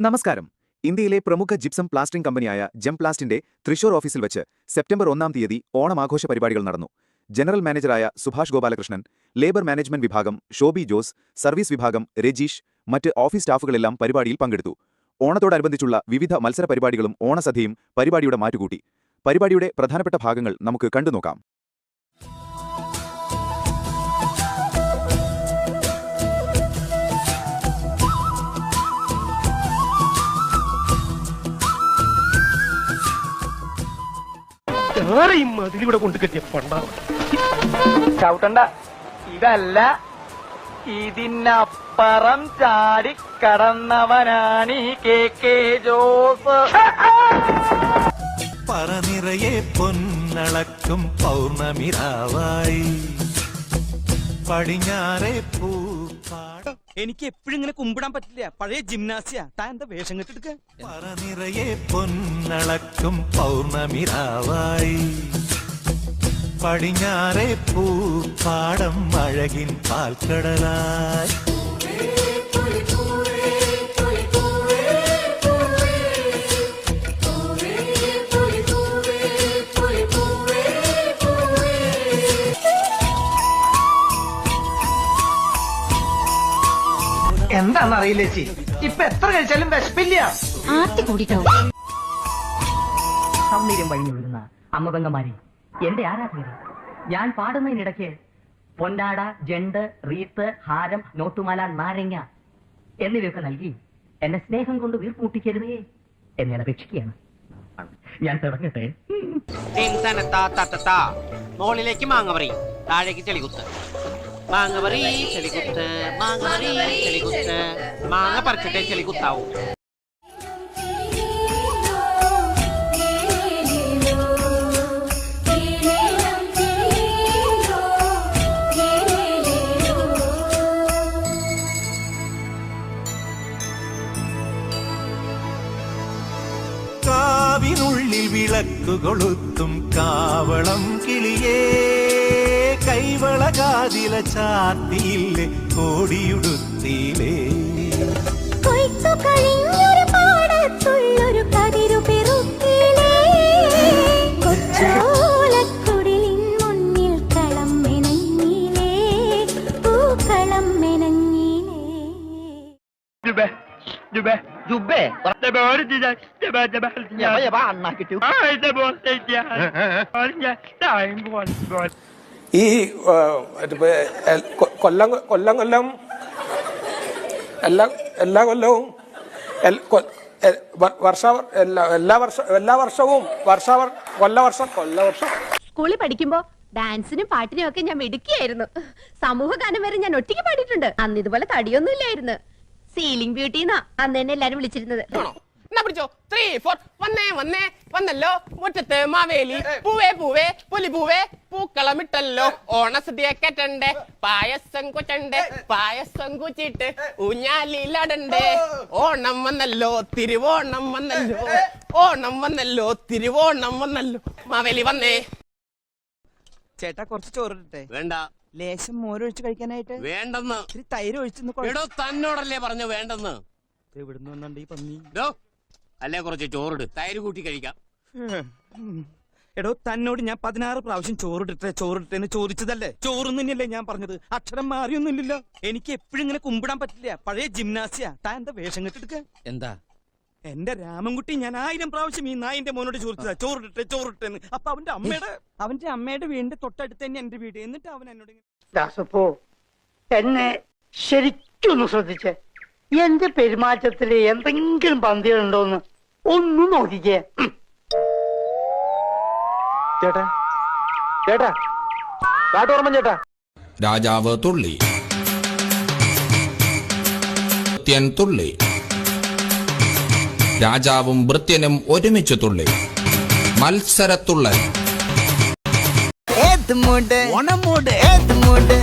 നമസ്കാരം. ഇന്ത്യയിലെ പ്രമുഖ ജിപ്സം പ്ലാസ്റ്ററിംഗ് കമ്പനിയായ ജംപ്ലാസ്റ്റിന്റെ തൃശൂർ ഓഫീസിൽ വെച്ച് സെപ്റ്റംബർ 1-ാം തീയതി ഓണമാഘോഷ പരിപാടികൾ നടന്നു. ജനറൽ മാനേജറായ സുഭാഷ് ഗോപാലകൃഷ്ണൻ, ലേബർ മാനേജ്മെന്റ് വിഭാഗം ഷോബി ജോസ്, സർവീസ് വിഭാഗം രജീഷ്, മറ്റ് ഓഫീസ് സ്റ്റാഫുകളെല്ലാം പരിപാടിയിൽ പങ്കെടുത്തു. ഓണത്തോടനുബന്ധിച്ചുള്ള വിവിധ മത്സര പരിപാടികളും ഓണസദ്യയും പരിപാടിയുടെ മാറ്റുകൂട്ടി. പരിപാടിയുടെ പ്രധാനപ്പെട്ട ഭാഗങ്ങൾ നമുക്ക് കണ്ടുനോക്കാം. അതിലൂടെ കൊണ്ട് കെട്ടിയ പണ്ടാണ്. ചവിട്ടണ്ട, ഇതല്ല, ഇതിനപ്പുറം ചാടി കടന്നവനാണ് ഈ കെ ജോസ്. പറനിറയെ പൊന്നളക്കും പൗർണമിരാവായി പടിഞ്ഞാറെ പൂപ്പാടം. എനിക്ക് എപ്പോഴും ഇങ്ങനെ കുമ്പിടാൻ പറ്റില്ല. പഴയ ജിംനാസിയ. താൻ എന്താ വേഷം കെട്ടെടുക്ക? പറനിറയെ പൊന്നളക്കും പൗർണമിരാവായി പടിഞ്ഞാറെ പൂപ്പാടം അഴകിൻ പാൽക്കടലായി. എന്താണെന്നറിയില്ല ചേച്ചി, ഇപ്പൊ എത്ര കഴിച്ചാലും വിശപ്പില്ല. സൗന്ദര്യം വഴിഞ്ഞൊഴുകുന്ന അമ്മപെങ്ങന്മാരെ, എന്റെ ആരാധകരെ, ഞാൻ പാടുന്നതിനിടയ്ക്ക് പൊന്നാട, ജണ്ട്, റീത്ത്, ഹാരം, നോട്ടുമാല, നാരങ്ങ എന്നിവയൊക്കെ നൽകി എന്നെ സ്നേഹം കൊണ്ട് വീർപ്പൂട്ടിക്കരുതേ എന്നെ അപേക്ഷിക്കുകയാണ്. ഞാൻ തുടങ്ങട്ടെ. മോളിലേക്ക് മാങ്ങവറി, താഴേക്ക് ചെളികുത്ത്, മാങ്ങവറി ചെളികുത്ത്, മാങ്ങവറി ചെളികുത്ത്, മാങ്ങ പറിച്ചിട്ടേ ചെളികുത്താവൂ. കാവിനുള്ളിൽ വിളക്കു കൊളുത്തും കാവളം കിളിയേ, കൈവളകാതില ചാത്തിയില്ലേ, കോടിയുടുത്തിയിലേ. കൊയ്ത്തു കഴിഞ്ഞൊരു പാടത്തുള്ളൊരു കതിരു പെറുക്കിലേ, കൊച്ചോലക്കുടിലിൻ മുന്നിൽ കളം മെനഞ്ഞിലേ, പൂക്കളം മെനഞ്ഞിലേ. ഈ കൊല്ലം എല്ലാ കൊല്ലവും കൊല്ലവർഷം സ്കൂളിൽ പഠിക്കുമ്പോ ഡാൻസിനും പാട്ടിനും ഒക്കെ ഞാൻ മിടുക്കിയായിരുന്നു. സമൂഹ ഗാനം വരെ ഞാൻ ഒറ്റയ്ക്ക് പാടിയിട്ടുണ്ട്. അന്ന് ഇതുപോലെ തടിയൊന്നും ഇല്ലായിരുന്നു. സീലിംഗ് ബ്യൂട്ടിന്നാ അന്ന് തന്നെ എല്ലാരും വിളിച്ചിരുന്നത്. വന്നല്ലോ മുറ്റത്ത് മാവേലി, പൂവേ പൂവേ പുലി പൂവേ, പൂക്കളമിട്ടല്ലോ ഓണസദ്യ കെട്ടണ്ടേ, പായസം കൊച്ചണ്ടേ, പായസം കുച്ചിട്ട് ഊഞ്ഞാലിലടണ്ടേ. ഓണം വന്നല്ലോ തിരുവോണം വന്നല്ലോ, ഓണം വന്നല്ലോ തിരുവോണം വന്നല്ലോ. മാവേലി വന്നേ. ചേട്ടാ, കുറച്ച് ചോറിട്ടെ? വേണ്ട. ലേശം മോരൊഴിച്ച് കഴിക്കാനായിട്ട്? വേണ്ടെന്ന്. ഇത്തിരി തൈര് ഒഴിച്ചെന്ന്. തന്നോടല്ലേ പറഞ്ഞു വേണ്ടെന്ന്. എവിടുന്ന് വന്നുണ്ട് ഈ പന്നി? അല്ലേ കുറച്ച് ചോറിട്, തൈര് കൂട്ടി കഴിക്കാം. എടോ, തന്നോട് ഞാൻ 16 പ്രാവശ്യം ചോറിട്ടെന്ന് ചോദിച്ചതല്ലേ? ചോറും തന്നെയല്ലേ ഞാൻ പറഞ്ഞത്? അക്ഷരം മാറിയൊന്നുമില്ലല്ലോ. എനിക്ക് എപ്പോഴും ഇങ്ങനെ കുമ്പിടാൻ പറ്റില്ല. പഴയ ജിംനാസിയ. താൻ എന്താ വേഷം കെട്ടെടുക്ക? എന്താ? എന്റെ രാമൻകുട്ടി, ഞാൻ 1000 പ്രാവശ്യം ഈ നായിന്റെ മോനോട് ചോദിച്ചതാ ചോറിട്ടെന്ന്. അപ്പൊ അവന്റെ അമ്മയുടെ വീടിന്റെ തൊട്ടടുത്ത് തന്നെ എന്റെ വീട്. എന്നിട്ട് അവൻ എന്നോട് ദാസപ്പോ എന്നെ ശരിക്കൊന്ന് ശ്രദ്ധിച്ചേ. എന്റെ പെരുമാറ്റത്തില് എന്തെങ്കിലും പന്തികളുണ്ടോന്ന് ഒന്ന് നോക്കിക്കേ. ചേട്ടാ ചേട്ടാ കാട്ടോർമ്മ ചേട്ടാ. രാജാവ് തുള്ളി, തുള്ളി, രാജാവും ഭൃത്യനും ഒരുമിച്ച് തുള്ളി. മത്സരത്തുള്ളൽ. ഓണം മൂട്, ഏത് മൂട്,